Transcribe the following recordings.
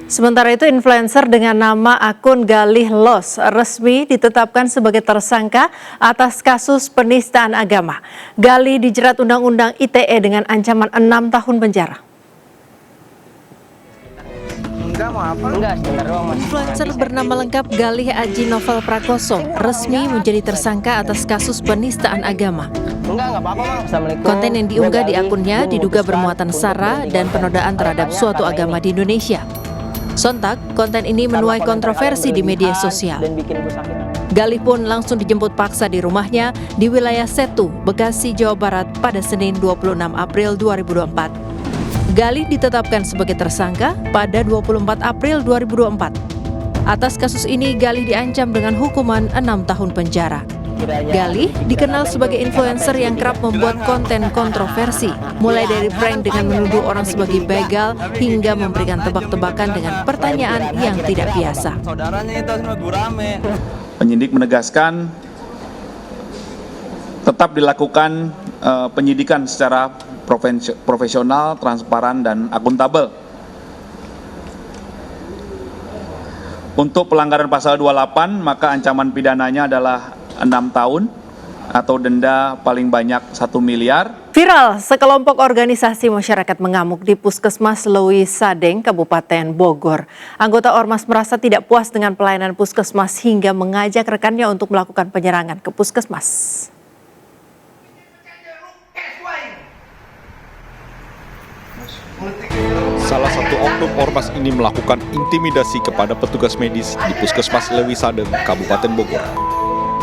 Sementara itu, influencer dengan nama akun Galih Los resmi ditetapkan sebagai tersangka atas kasus penistaan agama. Galih dijerat Undang-Undang ITE dengan ancaman 6 tahun penjara. Influencer bernama lengkap Galih Aji Novel Prakoso resmi menjadi tersangka atas kasus penistaan agama. Konten yang diunggah di akunnya diduga bermuatan sara dan penodaan terhadap suatu agama di Indonesia. Sontak, konten ini menuai kontroversi di media sosial. Galih pun langsung dijemput paksa di rumahnya di wilayah Setu, Bekasi, Jawa Barat pada Senin 26 April 2024. Galih ditetapkan sebagai tersangka pada 24 April 2024. Atas kasus ini, Galih diancam dengan hukuman 6 tahun penjara. Galih dikenal sebagai influencer yang kerap membuat konten kontroversi, mulai dari prank dengan menuduh orang sebagai begal hingga memberikan tebak-tebakan dengan pertanyaan yang tidak biasa. Penyidik menegaskan tetap dilakukan penyidikan secara profesional, transparan, dan akuntabel. Untuk pelanggaran pasal 28, maka ancaman pidananya adalah 6 tahun atau denda paling banyak 1 miliar. Viral, sekelompok organisasi masyarakat mengamuk di Puskesmas Leuwi Sadeng, Kabupaten Bogor. Anggota Ormas merasa tidak puas dengan pelayanan Puskesmas hingga mengajak rekannya untuk melakukan penyerangan ke Puskesmas. Salah satu oknum Ormas ini melakukan intimidasi kepada petugas medis di Puskesmas Leuwi Sadeng, Kabupaten Bogor.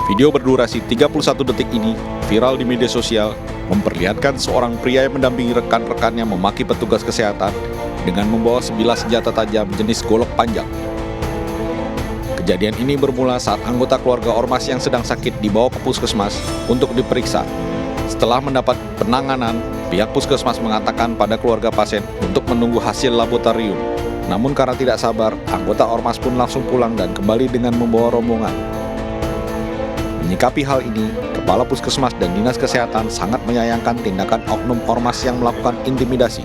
Video berdurasi 31 detik ini viral di media sosial, memperlihatkan seorang pria yang mendampingi rekan-rekannya memaki petugas kesehatan dengan membawa sebilah senjata tajam jenis golok panjang. Kejadian ini bermula saat anggota keluarga Ormas yang sedang sakit dibawa ke Puskesmas untuk diperiksa. Setelah mendapat penanganan, pihak Puskesmas mengatakan pada keluarga pasien untuk menunggu hasil laboratorium. Namun karena tidak sabar, anggota Ormas pun langsung pulang dan kembali dengan membawa rombongan. Menyikapi hal ini, Kepala Puskesmas dan Dinas Kesehatan sangat menyayangkan tindakan oknum Ormas yang melakukan intimidasi.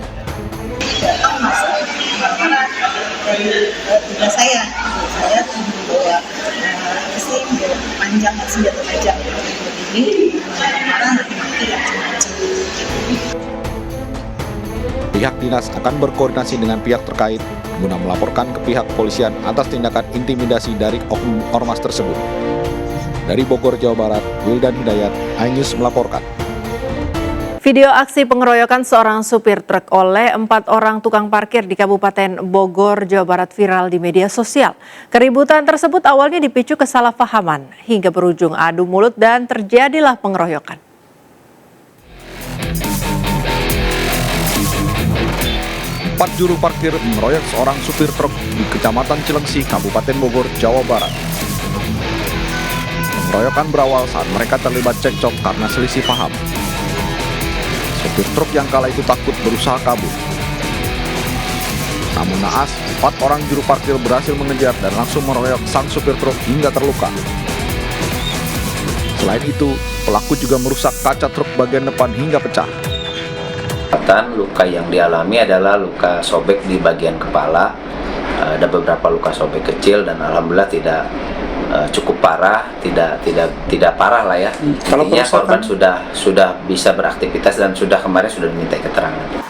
Tugas saya membawa mesin panjang senjata tajam ini marah macam-macam. Pihak dinas akan berkoordinasi dengan pihak terkait guna melaporkan ke pihak kepolisian atas tindakan intimidasi dari oknum Ormas tersebut. Dari Bogor, Jawa Barat, Wildan Hidayat, iNews melaporkan. Video aksi pengeroyokan seorang supir truk oleh 4 orang tukang parkir di Kabupaten Bogor, Jawa Barat viral di media sosial. Keributan tersebut awalnya dipicu kesalahpahaman hingga berujung adu mulut dan terjadilah pengeroyokan. Empat juru parkir mengeroyok seorang supir truk di Kecamatan Cilengsi, Kabupaten Bogor, Jawa Barat. Pengeroyokan berawal saat mereka terlibat cekcok karena selisih paham. Supir truk yang kala itu takut berusaha kabur. Namun naas, 4 orang juru parkir berhasil mengejar dan langsung meroyok sang supir truk hingga terluka. Selain itu, pelaku juga merusak kaca truk bagian depan hingga pecah. Luka yang dialami adalah luka sobek di bagian kepala, ada beberapa luka sobek kecil dan alhamdulillah tidak cukup parah, tidak parah lah ya. Intinya korban sudah bisa beraktivitas dan kemarin sudah diminta keterangan.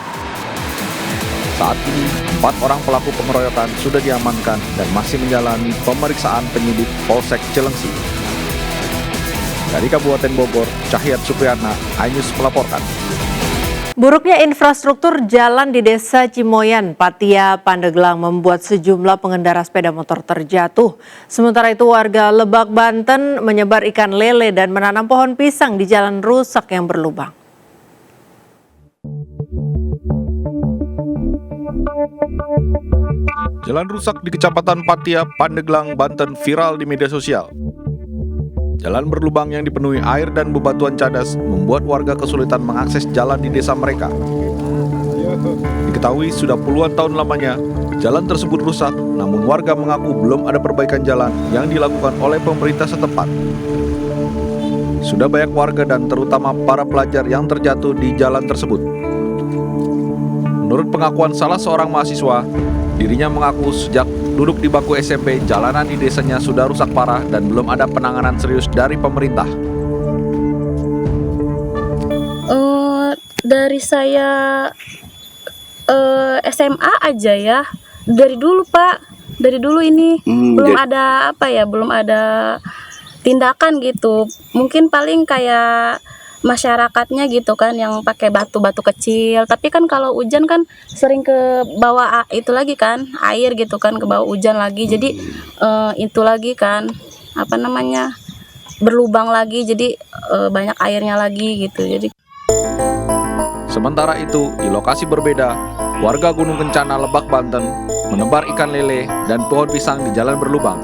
Saat ini, 4 orang pelaku pengeroyokan sudah diamankan dan masih menjalani pemeriksaan penyidik Polsek Cilengsi. Dari Kabupaten Bogor, Cahyat Supriyatna, iNews melaporkan. Buruknya infrastruktur jalan di Desa Cimoyan, Patia, Pandeglang membuat sejumlah pengendara sepeda motor terjatuh. Sementara itu warga Lebak, Banten menyebar ikan lele dan menanam pohon pisang di jalan rusak yang berlubang. Jalan rusak di Kecamatan Patia, Pandeglang, Banten viral di media sosial. Jalan berlubang yang dipenuhi air dan bebatuan cadas membuat warga kesulitan mengakses jalan di desa mereka. Diketahui sudah puluhan tahun lamanya jalan tersebut rusak, namun warga mengaku belum ada perbaikan jalan yang dilakukan oleh pemerintah setempat. Sudah banyak warga dan terutama para pelajar yang terjatuh di jalan tersebut. menurut pengakuan salah seorang mahasiswa, dirinya mengaku sejak duduk di bangku SMP, jalanan di desanya sudah rusak parah dan belum ada penanganan serius dari pemerintah. Dari saya SMA aja ya, dari dulu Pak, dari dulu ini belum ada belum ada tindakan gitu. Mungkin paling kayak masyarakatnya gitu kan yang pakai batu-batu kecil, tapi kan kalau hujan kan sering ke bawah itu lagi kan, air gitu kan, ke bawah hujan lagi, jadi itu lagi kan berlubang lagi, jadi banyak airnya lagi gitu. Jadi Sementara itu, di lokasi berbeda, warga Gunung Kencana, Lebak, Banten menebar ikan lele dan pohon pisang di jalan berlubang.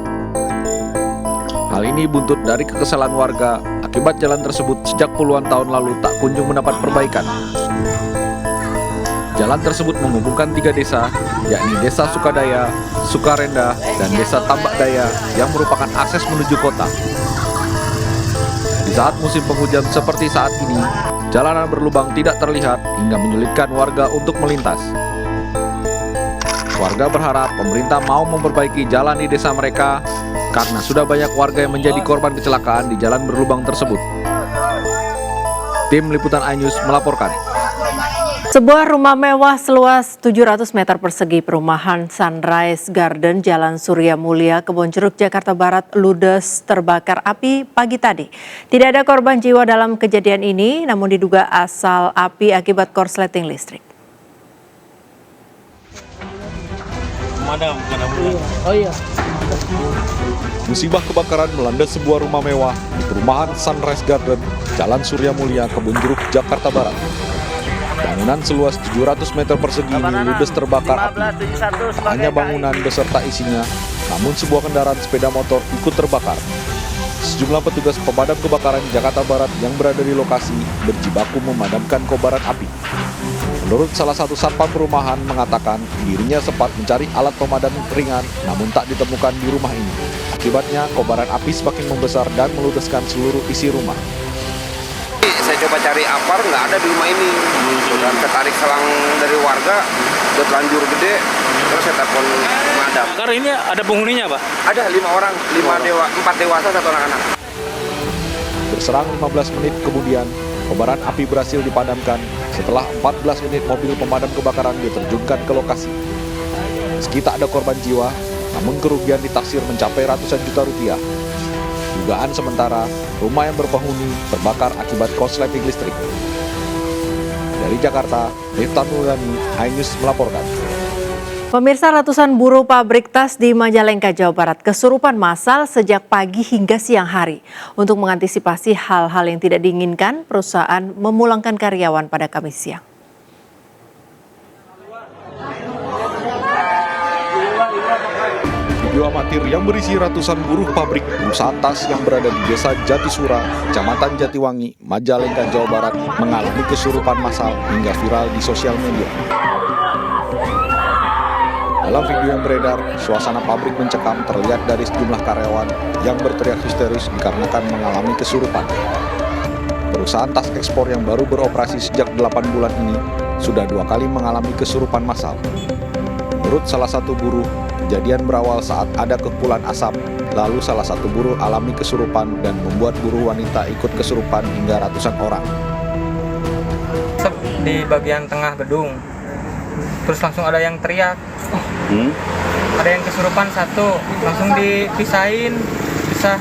Hal ini buntut dari kekesalan warga akibat jalan tersebut sejak puluhan tahun lalu tak kunjung mendapat perbaikan. Jalan tersebut menghubungkan 3 desa, yakni Desa Sukadaya, Sukarenda, dan Desa Tambak Daya yang merupakan akses menuju kota. Di saat musim penghujan seperti saat ini, jalanan berlubang tidak terlihat hingga menyulitkan warga untuk melintas. Warga berharap pemerintah mau memperbaiki jalan di desa mereka karena sudah banyak warga yang menjadi korban kecelakaan di jalan berlubang tersebut. Tim Liputan iNews melaporkan. Sebuah rumah mewah seluas 700 meter persegi perumahan Sunrise Garden Jalan Surya Mulia, Kebonjeruk, Jakarta Barat ludes terbakar api pagi tadi. Tidak ada korban jiwa dalam kejadian ini, namun diduga asal api akibat korsleting listrik. Musibah kebakaran melanda sebuah rumah mewah di perumahan Sunrise Garden, Jalan Surya Mulia, Kebonjeruk, Jakarta Barat. Bangunan seluas 700 meter persegi ini ludes terbakar api. Tak hanya bangunan beserta isinya, namun sebuah kendaraan sepeda motor ikut terbakar. Sejumlah petugas pemadam kebakaran Jakarta Barat yang berada di lokasi berjibaku memadamkan kobaran api. Menurut salah satu satpam perumahan mengatakan dirinya sempat mencari alat pemadam ringan namun tak ditemukan di rumah ini. Akibatnya kobaran api semakin membesar dan meludeskan seluruh isi rumah. Saya coba cari apar, nggak ada di rumah ini. Dan ketarik selang dari warga, udah terlanjur gede, terus saya telepon pemadam. Karena ini ada penghuninya, Pak? Ada 5 orang, 4 dewasa, 1 anak-anak. Berserang 15 menit kemudian, kobaran api berhasil dipadamkan setelah 14 unit mobil pemadam kebakaran diterjunkan ke lokasi. Meski tak ada korban jiwa, namun kerugian ditaksir mencapai ratusan juta rupiah. Dugaan sementara, rumah yang berpenghuni terbakar akibat korsleting listrik. Dari Jakarta, Riftan Mulani, iNews melaporkan. Pemirsa, ratusan buruh pabrik tas di Majalengka, Jawa Barat kesurupan massal sejak pagi hingga siang hari. Untuk mengantisipasi hal-hal yang tidak diinginkan, perusahaan memulangkan karyawan pada Kamis siang. Video amatir yang berisi ratusan buruh pabrik perusahaan tas yang berada di Desa Jatisura, Kecamatan Jatiwangi, Majalengka, Jawa Barat mengalami kesurupan massal hingga viral di sosial media. Dalam video yang beredar, suasana pabrik mencekam terlihat dari sejumlah karyawan yang berteriak histeris dikarenakan mengalami kesurupan. Perusahaan tas ekspor yang baru beroperasi sejak 8 bulan ini sudah 2 kali mengalami kesurupan massal. Menurut salah satu buruh, kejadian berawal saat ada kepulan asap, lalu salah satu buruh alami kesurupan dan membuat buruh wanita ikut kesurupan hingga ratusan orang. Di bagian tengah gedung, terus langsung ada yang teriak, ada yang kesurupan satu, langsung dipisahin, pisah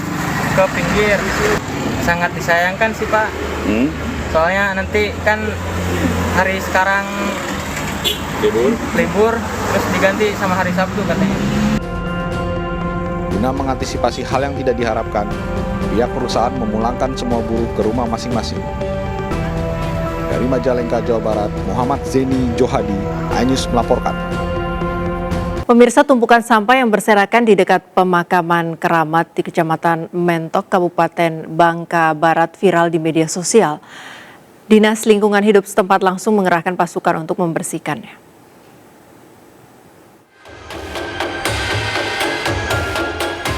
ke pinggir. Sangat disayangkan sih Pak, soalnya nanti kan hari sekarang libur, terus diganti sama hari Sabtu katanya. Guna mengantisipasi hal yang tidak diharapkan, pihak perusahaan memulangkan semua buruh ke rumah masing-masing. Dari Majalengka, Jawa Barat, Muhammad Zeni Johadi, iNews melaporkan. Pemirsa, tumpukan sampah yang berserakan di dekat pemakaman keramat di Kecamatan Mentok, Kabupaten Bangka Barat viral di media sosial. Dinas Lingkungan Hidup setempat langsung mengerahkan pasukan untuk membersihkannya.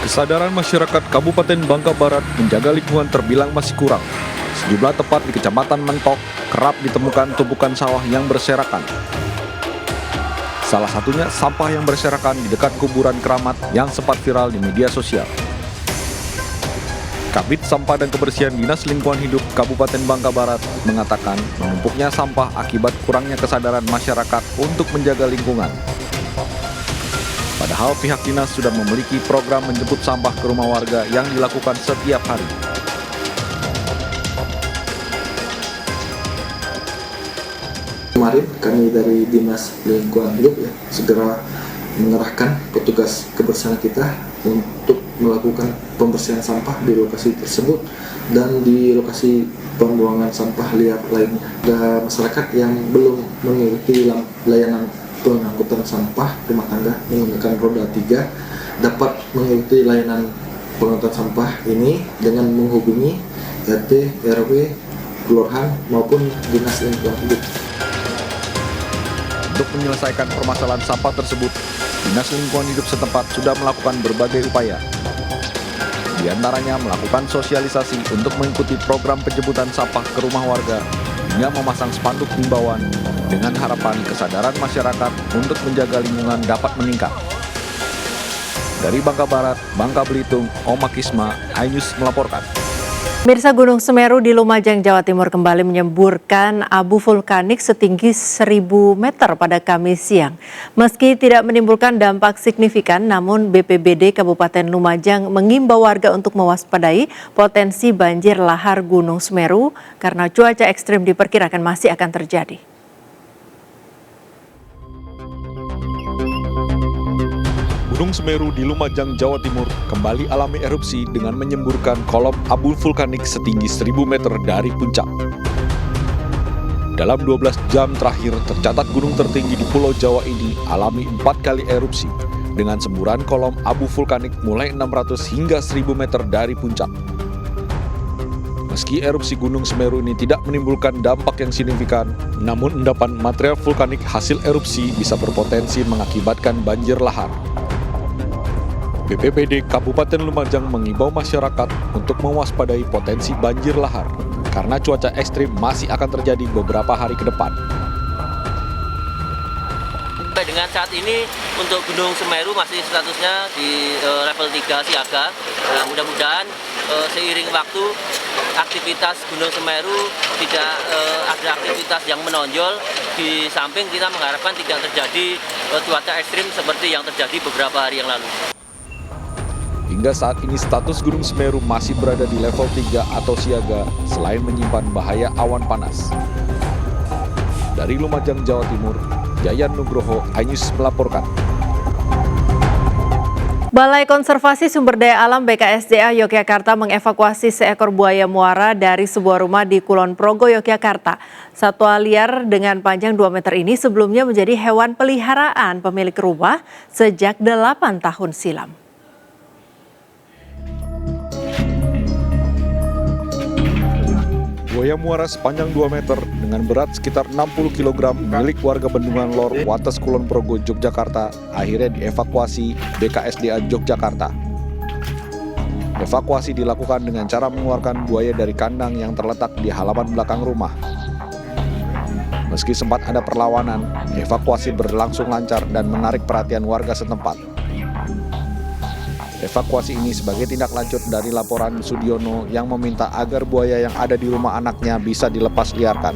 Kesadaran masyarakat Kabupaten Bangka Barat menjaga lingkungan terbilang masih kurang. Sejumlah tempat di Kecamatan Mentok kerap ditemukan tumpukan sawah yang berserakan. Salah satunya sampah yang berserakan di dekat kuburan keramat yang sempat viral di media sosial. Kabid Sampah dan Kebersihan Dinas Lingkungan Hidup Kabupaten Bangka Barat mengatakan menumpuknya sampah akibat kurangnya kesadaran masyarakat untuk menjaga lingkungan. Padahal pihak dinas sudah memiliki program menjemput sampah ke rumah warga yang dilakukan setiap hari. Kemarin kami dari Dinas Lingkungan Hidup segera mengerahkan petugas kebersihan kita untuk melakukan pembersihan sampah di lokasi tersebut dan di lokasi pembuangan sampah liar lainnya. Dan masyarakat yang belum mengikuti layanan pengangkutan sampah rumah tangga menggunakan roda 3 dapat mengikuti layanan pengangkutan sampah ini dengan menghubungi RT, RW, kelurahan maupun Dinas Lingkungan Hidup. Untuk menyelesaikan permasalahan sampah tersebut, Dinas Lingkungan Hidup setempat sudah melakukan berbagai upaya. Di antaranya melakukan sosialisasi untuk mengikuti program penjemputan sampah ke rumah warga hingga memasang spanduk himbauan dengan harapan kesadaran masyarakat untuk menjaga lingkungan dapat meningkat. Dari Bangka Barat, Bangka Belitung, Oma Kisma, iNews melaporkan. Mirsa, Gunung Semeru di Lumajang, Jawa Timur kembali menyemburkan abu vulkanik setinggi 1.000 meter pada Kamis siang. Meski tidak menimbulkan dampak signifikan, namun BPBD Kabupaten Lumajang mengimbau warga untuk mewaspadai potensi banjir lahar Gunung Semeru karena cuaca ekstrim diperkirakan masih akan terjadi. Gunung Semeru di Lumajang, Jawa Timur kembali alami erupsi dengan menyemburkan kolom abu vulkanik setinggi 1.000 meter dari puncak. Dalam 12 jam terakhir tercatat gunung tertinggi di Pulau Jawa ini alami 4 kali erupsi dengan semburan kolom abu vulkanik mulai 600 hingga 1.000 meter dari puncak. Meski erupsi Gunung Semeru ini tidak menimbulkan dampak yang signifikan, namun endapan material vulkanik hasil erupsi bisa berpotensi mengakibatkan banjir lahar. BPBD Kabupaten Lumajang mengimbau masyarakat untuk mewaspadai potensi banjir lahar karena cuaca ekstrim masih akan terjadi beberapa hari ke depan. Dengan saat ini untuk Gunung Semeru masih statusnya di level 3 siaga. Nah, mudah-mudahan seiring waktu aktivitas Gunung Semeru tidak ada aktivitas yang menonjol, di samping kita mengharapkan tidak terjadi cuaca ekstrim seperti yang terjadi beberapa hari yang lalu. Hingga saat ini status Gunung Semeru masih berada di level 3 atau siaga selain menyimpan bahaya awan panas. Dari Lumajang, Jawa Timur, Yayan Nugroho, iNews melaporkan. Balai Konservasi Sumber Daya Alam BKSDA Yogyakarta mengevakuasi seekor buaya muara dari sebuah rumah di Kulon Progo, Yogyakarta. Satwa liar dengan panjang 2 meter ini sebelumnya menjadi hewan peliharaan pemilik rumah sejak 8 tahun silam. Buaya muara sepanjang 2 meter dengan berat sekitar 60 kg milik warga Bendungan Lor, Wates Kulon Progo, Yogyakarta akhirnya dievakuasi BKSDA Yogyakarta. Evakuasi dilakukan dengan cara mengeluarkan buaya dari kandang yang terletak di halaman belakang rumah. Meski sempat ada perlawanan, evakuasi berlangsung lancar dan menarik perhatian warga setempat. Evakuasi ini sebagai tindak lanjut dari laporan Sudiono yang meminta agar buaya yang ada di rumah anaknya bisa dilepas liarkan.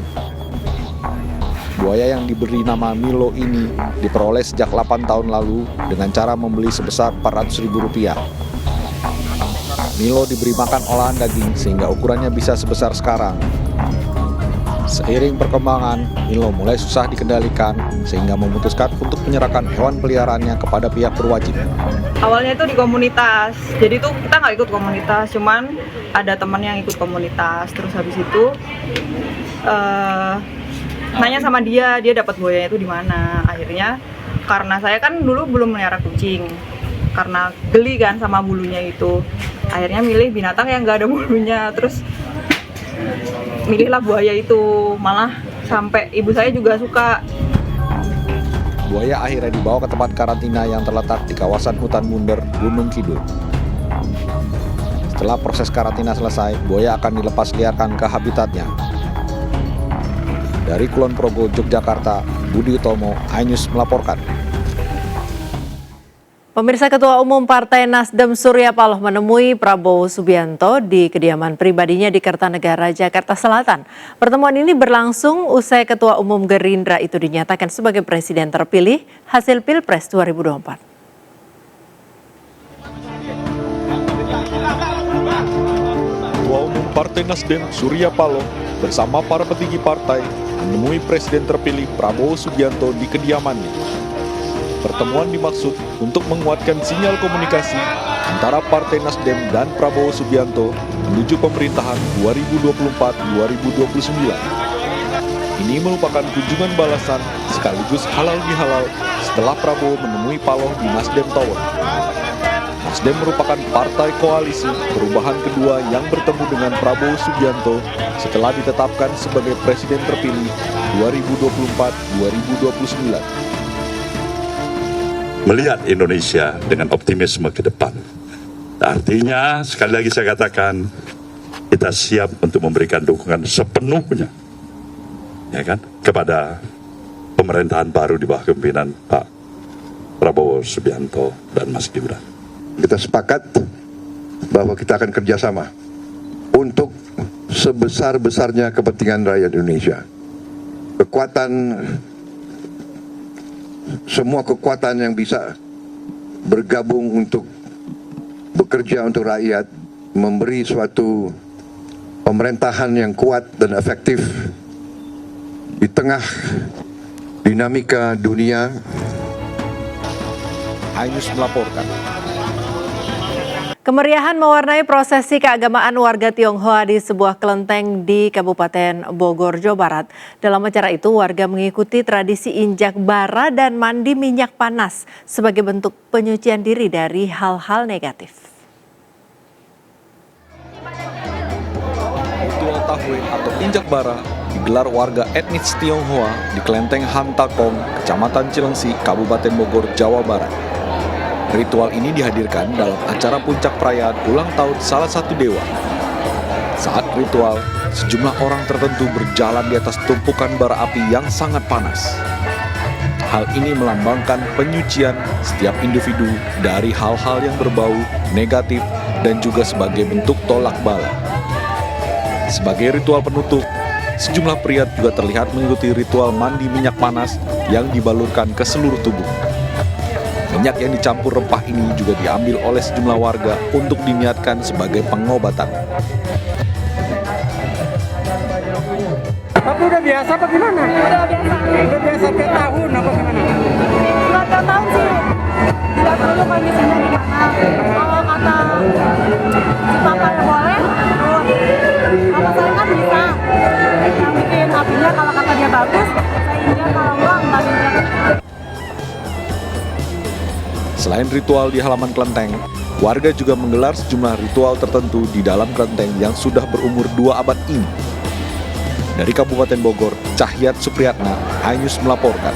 Buaya yang diberi nama Milo ini diperoleh sejak 8 tahun lalu dengan cara membeli sebesar Rp400.000. Milo diberi makan olahan daging sehingga ukurannya bisa sebesar sekarang. Seiring perkembangan, Milo mulai susah dikendalikan sehingga memutuskan untuk menyerahkan hewan peliharaannya kepada pihak berwajib. Awalnya itu di komunitas, jadi tuh kita nggak ikut komunitas, cuman ada teman yang ikut komunitas. Terus habis itu nanya sama dia dapat buayanya itu di mana. Akhirnya karena saya kan dulu belum melihara kucing, karena geli kan sama bulunya itu. Akhirnya milih binatang yang nggak ada bulunya, terus milihlah buaya itu, malah sampai ibu saya juga suka. Buaya akhirnya dibawa ke tempat karantina yang terletak di kawasan hutan Munder, Gunung Kidul. Setelah proses karantina selesai, buaya akan dilepas liarkan ke habitatnya. Dari Kulon Progo, Yogyakarta, Budi Utomo, iNews melaporkan. Pemirsa, Ketua Umum Partai Nasdem Surya Paloh menemui Prabowo Subianto di kediaman pribadinya di Kertanegara, Jakarta Selatan. Pertemuan ini berlangsung usai Ketua Umum Gerindra itu dinyatakan sebagai presiden terpilih hasil Pilpres 2024. Ketua Umum Partai Nasdem Surya Paloh bersama para petinggi partai menemui Presiden terpilih Prabowo Subianto di kediamannya. Pertemuan dimaksud untuk menguatkan sinyal komunikasi antara Partai Nasdem dan Prabowo Subianto menuju pemerintahan 2024-2029. Ini merupakan kunjungan balasan sekaligus halal bihalal setelah Prabowo menemui Paloh di Nasdem Tower. Nasdem merupakan partai koalisi perubahan kedua yang bertemu dengan Prabowo Subianto setelah ditetapkan sebagai presiden terpilih 2024-2029. Melihat Indonesia dengan optimisme ke depan. Artinya, sekali lagi saya katakan, kita siap untuk memberikan dukungan sepenuhnya, ya kan, kepada pemerintahan baru di bawah kepemimpinan Pak Prabowo Subianto dan Mas Gibran. Kita sepakat bahwa kita akan kerjasama untuk sebesar-besarnya kepentingan rakyat Indonesia. Semua kekuatan yang bisa bergabung untuk bekerja untuk rakyat, memberi suatu pemerintahan yang kuat dan efektif di tengah dinamika dunia. Ainus melaporkan. Kemeriahan mewarnai prosesi keagamaan warga Tionghoa di sebuah kelenteng di Kabupaten Bogor, Jawa Barat. Dalam acara itu, warga mengikuti tradisi injak bara dan mandi minyak panas sebagai bentuk penyucian diri dari hal-hal negatif. Ritual Tahwe atau injak bara digelar warga etnis Tionghoa di kelenteng Hantakong, Kecamatan Cilengsi, Kabupaten Bogor, Jawa Barat. Ritual ini dihadirkan dalam acara puncak perayaan ulang tahun salah satu dewa. Saat ritual, sejumlah orang tertentu berjalan di atas tumpukan bara api yang sangat panas. Hal ini melambangkan penyucian setiap individu dari hal-hal yang berbau negatif dan juga sebagai bentuk tolak bala. Sebagai ritual penutup, sejumlah pria juga terlihat mengikuti ritual mandi minyak panas yang dibalurkan ke seluruh tubuh. Minyak yang dicampur rempah ini juga diambil oleh sejumlah warga untuk diniatkan sebagai pengobatan. Tapi udah biasa apa gimana? Udah biasa. Udah biasa tiap tahun apa gimana? Nggak tiap tahun sih. Dilihat dulu kondisinya gimana. Kalau kata si papa yang boleh, kalau saya kan bisa. Yang bikin apinya kalau kata dia bagus, saya injak, kalau enggak injak. Selain ritual di halaman kelenteng, warga juga menggelar sejumlah ritual tertentu di dalam kelenteng yang sudah berumur 2 abad ini. Dari Kabupaten Bogor, Cahyat Supriyatna, Ainus melaporkan.